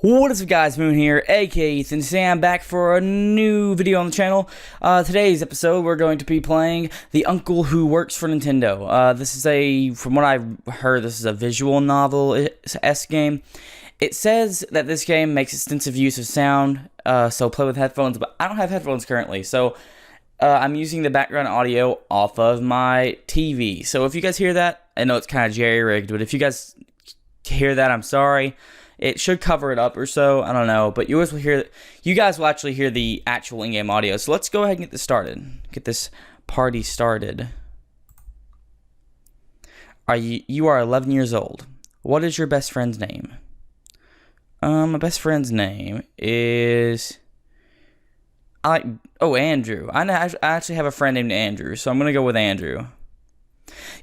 What is up, guys? Moon here, aka Ethan. Today I'm back for a new video on the channel. Today's episode, we're going to be playing The Uncle Who Works for Nintendo. This is from what I've heard, this is a visual novel-esque game. It says that this game makes extensive use of sound, so play with headphones, but I don't have headphones currently, so I'm using the background audio off of my TV. So if you guys hear that, I know it's kind of jerry-rigged, but if you guys hear that, I'm sorry. It should cover it up or so. I don't know, but you guys will actually hear the actual in-game audio. So let's go ahead and get this started. Get this party started. You are 11 years old. What is your best friend's name? My best friend's name is Andrew. I actually have a friend named Andrew, so I'm gonna go with Andrew.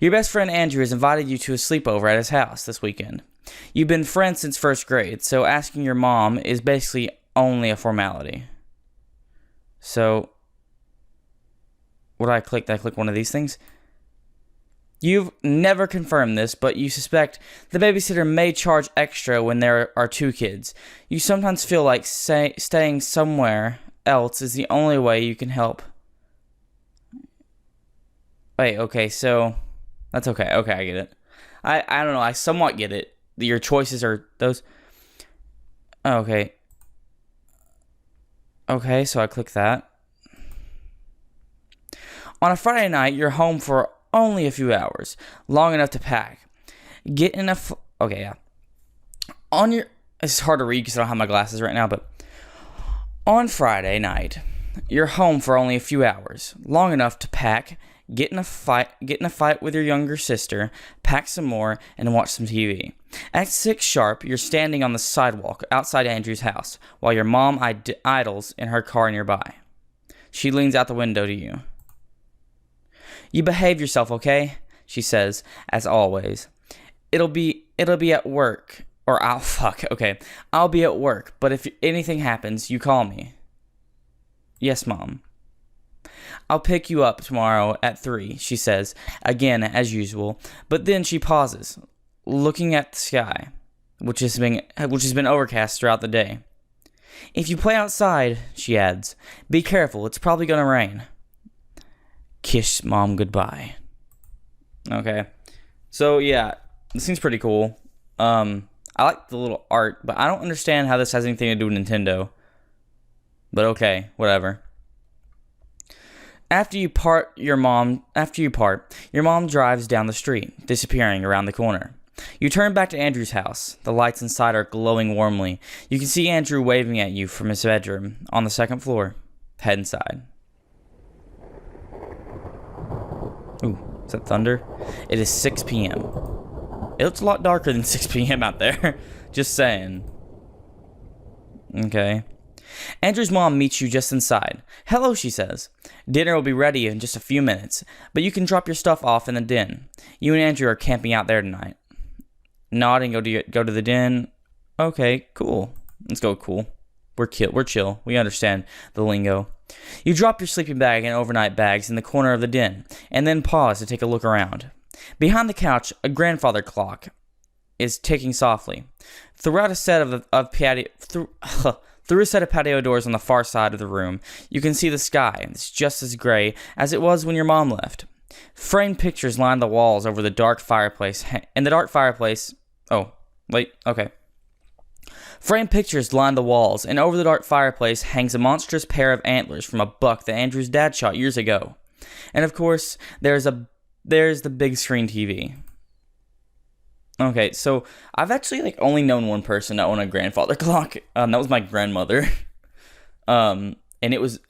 Your best friend Andrew has invited you to a sleepover at his house this weekend. You've been friends since first grade, so asking your mom is basically only a formality. So, what do I click? Did I click one of these things? You've never confirmed this, but you suspect the babysitter may charge extra when there are two kids. You sometimes feel like staying somewhere else is the only way you can help. Wait, okay, so that's okay. Okay, I get it. I don't know, I somewhat get it. Your choices are those. Okay. Okay, so I click that. On a Friday night, you're home for only a few hours, long enough to pack. Get enough. Okay, yeah. It's hard to read because I don't have my glasses right now, but on Friday night, you're home for only a few hours, long enough to pack. Get in a fight with your younger sister, pack some more, and watch some TV. At 6 sharp, you're standing on the sidewalk outside Andrew's house, while your mom idles in her car nearby. She leans out the window to you. You behave yourself, okay? She says, as always. It'll be at work, or okay. I'll be at work, but if anything happens, you call me. Yes, Mom. I'll pick you up tomorrow at 3, she says, again as usual, but then she pauses, looking at the sky, which has been overcast throughout the day. If you play outside, she adds, be careful, it's probably gonna rain. Kiss Mom goodbye. Okay. So yeah, this seems pretty cool. I like the little art, but I don't understand how this has anything to do with Nintendo. But okay, whatever. After you part, your mom drives down the street, disappearing around the corner. You turn back to Andrew's house. The lights inside are glowing warmly. You can see Andrew waving at you from his bedroom on the second floor. Head inside. Ooh, is that thunder? It is 6 p.m. It looks a lot darker than 6 p.m. out there. Just saying. Okay. Andrew's mom meets you just inside. Hello, she says. Dinner will be ready in just a few minutes, but you can drop your stuff off in the den. You and Andrew are camping out there tonight. Nodding, go to the den. Okay, cool. Let's go cool. We're chill. We understand the lingo. You drop your sleeping bag and overnight bags in the corner of the den, and then pause to take a look around. Behind the couch, a grandfather clock is ticking softly. Through a set of patio doors on the far side of the room, you can see the sky. It's just as gray as it was when your mom left. Framed pictures line the walls over the dark fireplace. Framed pictures line the walls, and over the dark fireplace hangs a monstrous pair of antlers from a buck that Andrew's dad shot years ago. And of course, there's the big screen TV. Okay, so I've actually only known one person that owned a grandfather clock. That was my grandmother. And it was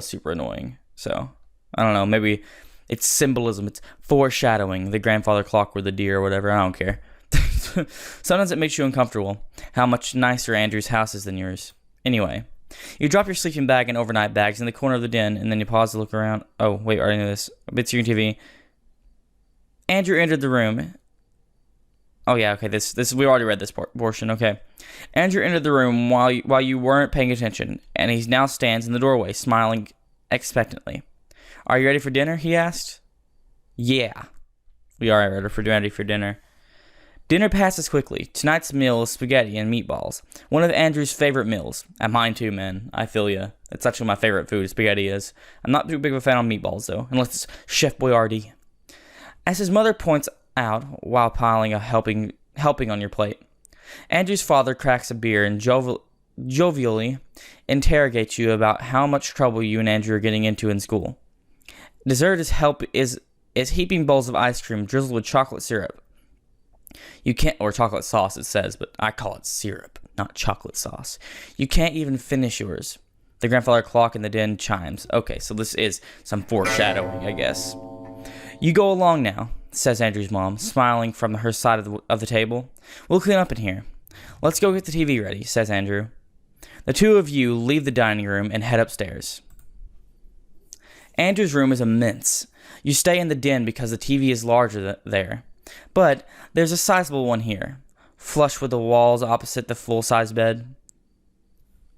super annoying. So I don't know, maybe it's symbolism, it's foreshadowing the grandfather clock or the deer or whatever. I don't care. Sometimes it makes you uncomfortable how much nicer Andrew's house is than yours. Anyway, you drop your sleeping bag and overnight bags in the corner of the den, and then you pause to look around. Oh wait, I already know this. Big screen TV. Andrew entered the room. Oh yeah, okay. This we already read this portion. Okay, Andrew entered the room while you weren't paying attention, and he now stands in the doorway, smiling expectantly. Are you ready for dinner? He asked. Yeah, we are ready for dinner. Dinner passes quickly. Tonight's meal is spaghetti and meatballs. One of Andrew's favorite meals. And mine too, man. I feel ya. It's actually my favorite food, spaghetti is. I'm not too big of a fan of meatballs, though, unless it's Chef Boyardee. As his mother points out while piling a helping on your plate, Andrew's father cracks a beer and jovially interrogates you about how much trouble you and Andrew are getting into in school. Dessert is heaping bowls of ice cream drizzled with chocolate syrup. You can't, or chocolate sauce it says, but I call it syrup, not chocolate sauce. You can't even finish yours. The grandfather clock in the den chimes. Okay, so this is some foreshadowing, I guess. You go along now, says Andrew's mom, smiling from her side of the table. We'll clean up in here. Let's go get the TV ready, says Andrew. The two of you leave the dining room and head upstairs. Andrew's room is immense. You stay in the den because the TV is larger there. But there's a sizable one here, flush with the walls opposite the full-size bed.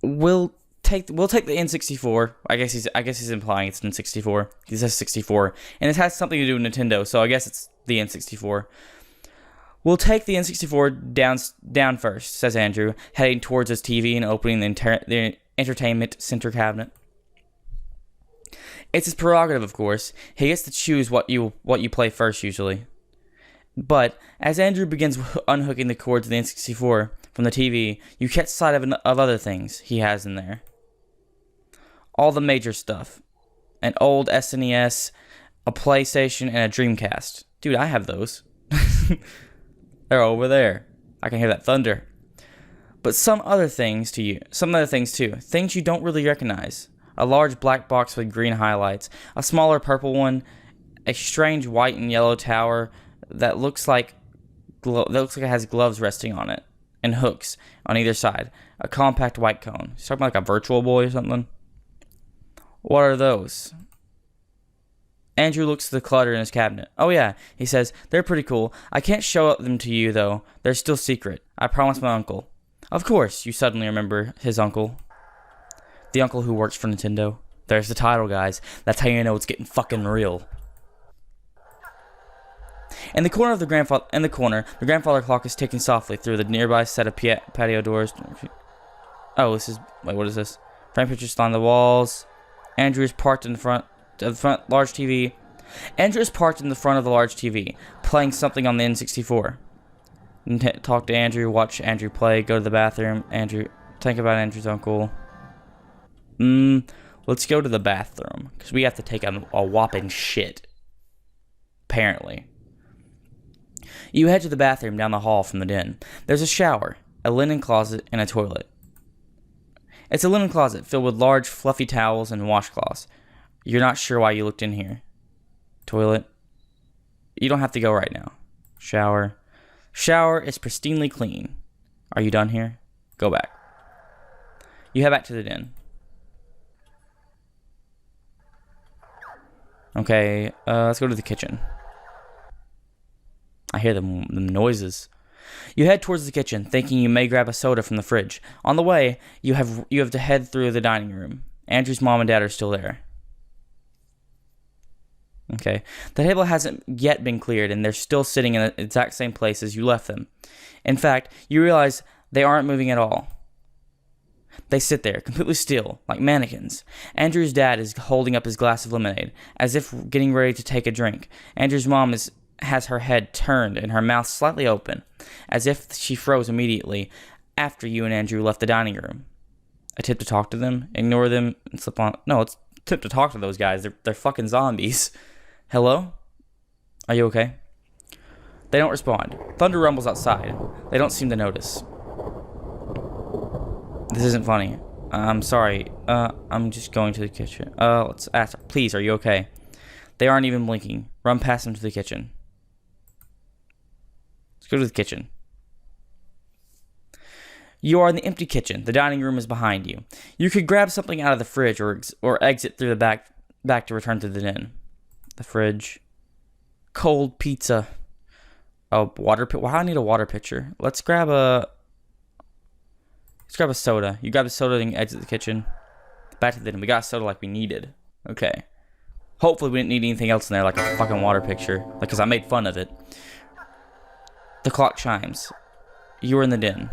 We'll take the N64. I guess he's implying it's N64. He says 64, and it has something to do with Nintendo, so I guess it's the N64. We'll take the N64 down first, says Andrew, heading towards his TV and opening the entertainment center cabinet. It's his prerogative, of course. He gets to choose what you play first, usually. But as Andrew begins unhooking the cords of the N64 from the TV, you catch sight of other things he has in there. All the major stuff. An old SNES, a PlayStation, and a Dreamcast. Dude, I have those. They're over there. I can hear that thunder. But some other things too. Things you don't really recognize. A large black box with green highlights. A smaller purple one. A strange white and yellow tower that looks like it has gloves resting on it and hooks on either side. A compact white cone. He's talking about like a Virtual Boy or something. What are those? Andrew looks at the clutter in his cabinet. Oh yeah, he says, they're pretty cool. I can't show them to you though. They're still secret. I promised my uncle. Of course, you suddenly remember his uncle. The uncle who works for Nintendo. There's the title, guys. That's how you know it's getting fucking real. In the corner, the grandfather clock is ticking softly through the nearby set of patio doors. Oh, what is this? Frame pictures on the walls. Andrew is parked in the front large TV. Andrew is parked in the front of the large TV, playing something on the N64. Talk to Andrew, watch Andrew play, go to the bathroom. Andrew, think about Andrew's uncle. Let's go to the bathroom, because we have to take a whopping shit. Apparently. You head to the bathroom down the hall from the den. There's a shower, a linen closet, and a toilet. It's a linen closet filled with large, fluffy towels and washcloths. You're not sure why you looked in here. Toilet. You don't have to go right now. Shower. Shower is pristinely clean. Are you done here? Go back. You head back to the den. Okay, let's go to the kitchen. I hear them noises. You head towards the kitchen, thinking you may grab a soda from the fridge. On the way, you have to head through the dining room. Andrew's mom and dad are still there. Okay. The table hasn't yet been cleared, and they're still sitting in the exact same place as you left them. In fact, you realize they aren't moving at all. They sit there, completely still, like mannequins. Andrew's dad is holding up his glass of lemonade, as if getting ready to take a drink. Andrew's mom has her head turned and her mouth slightly open, as if she froze immediately after you and Andrew left the dining room. Attempt to talk to them, ignore them, and slip on. No, it's attempt to talk to those guys. They're fucking zombies. Hello? Are you okay? They don't respond. Thunder rumbles outside. They don't seem to notice. This isn't funny. I'm sorry. I'm just going to the kitchen. Let's ask. Please, are you okay? They aren't even blinking. Run past them to the kitchen. Let's go to the kitchen. You are in the empty kitchen. The dining room is behind you. You could grab something out of the fridge or exit through the back to return to the den. The fridge. Cold pizza. Oh, water. Well, I need a water pitcher. Let's grab a soda. You grab a soda and exit the kitchen. Back to the den. We got a soda like we needed. Okay. Hopefully we didn't need anything else in there, like a fucking water pitcher. Because I made fun of it. The clock chimes. You are in the den.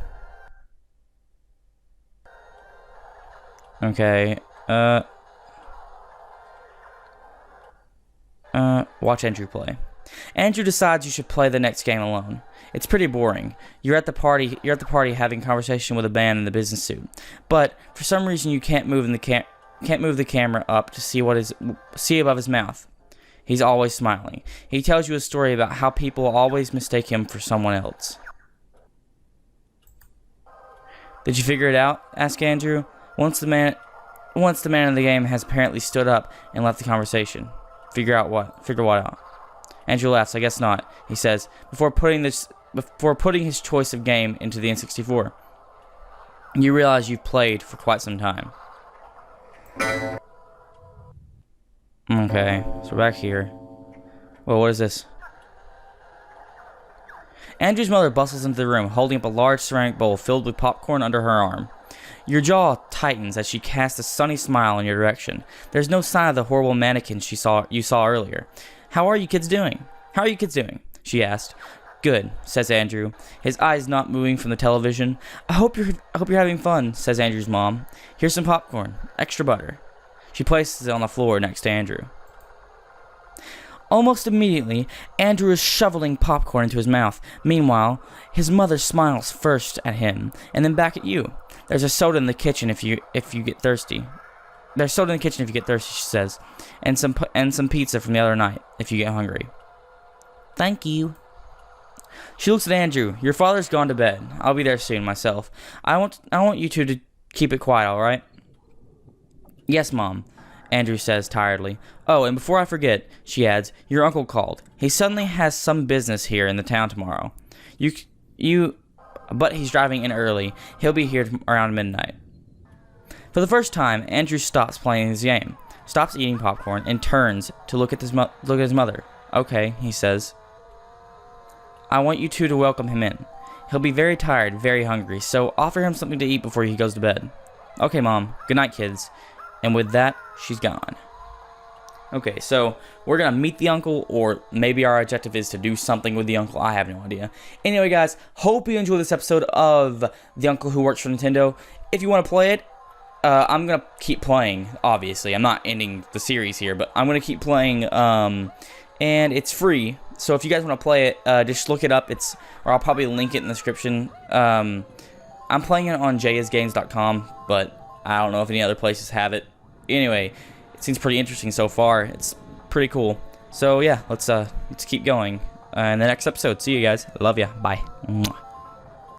Okay. Watch Andrew play. Andrew decides you should play the next game alone. It's pretty boring. You're at the party having a conversation with a man in the business suit. But for some reason you can't move the camera up to see above his mouth. He's always smiling. He tells you a story about how people always mistake him for someone else. Did you figure it out? Asked Andrew. Once the man in the game has apparently stood up and left the conversation. Figure what out? Andrew laughs. I guess not, he says, before putting his choice of game into the N64. You realize you've played for quite some time. Okay, so we're back here. Well, what is this? Andrew's mother bustles into the room, holding up a large ceramic bowl filled with popcorn under her arm. Your jaw tightens as she casts a sunny smile in your direction. There's no sign of the horrible mannequin you saw earlier. How are you kids doing? She asked. Good, says Andrew, his eyes not moving from the television. I hope you're having fun, says Andrew's mom. Here's some popcorn, extra butter. She places it on the floor next to Andrew. Almost immediately, Andrew is shoveling popcorn into his mouth. Meanwhile, his mother smiles first at him, and then back at you. There's a soda in the kitchen if you get thirsty. There's soda in the kitchen if you get thirsty, she says, and some pizza from the other night if you get hungry. Thank you. She looks at Andrew. Your father's gone to bed. I'll be there soon myself. I want you two to keep it quiet, all right? Yes, Mom, Andrew says tiredly. Oh, and before I forget, she adds, your uncle called. He suddenly has some business here in the town tomorrow. But he's driving in early. He'll be here around midnight. For the first time, Andrew stops playing his game, stops eating popcorn, and turns to look at his mother. Okay, he says. I want you two to welcome him in. He'll be very tired, very hungry, so offer him something to eat before he goes to bed. Okay, Mom. Good night, kids. And with that, she's gone. Okay, so we're going to meet the uncle, or maybe our objective is to do something with the uncle. I have no idea. Anyway, guys, hope you enjoyed this episode of The Uncle Who Works for Nintendo. If you want to play it, I'm going to keep playing, obviously. I'm not ending the series here, but I'm going to keep playing, and it's free. So if you guys want to play it, just look it up. Or I'll probably link it in the description. I'm playing it on jayasgames.com, but I don't know if any other places have it. Anyway, it seems pretty interesting so far. It's pretty cool. So yeah, let's keep going in the next episode. See you guys. Love ya. Bye. Mwah.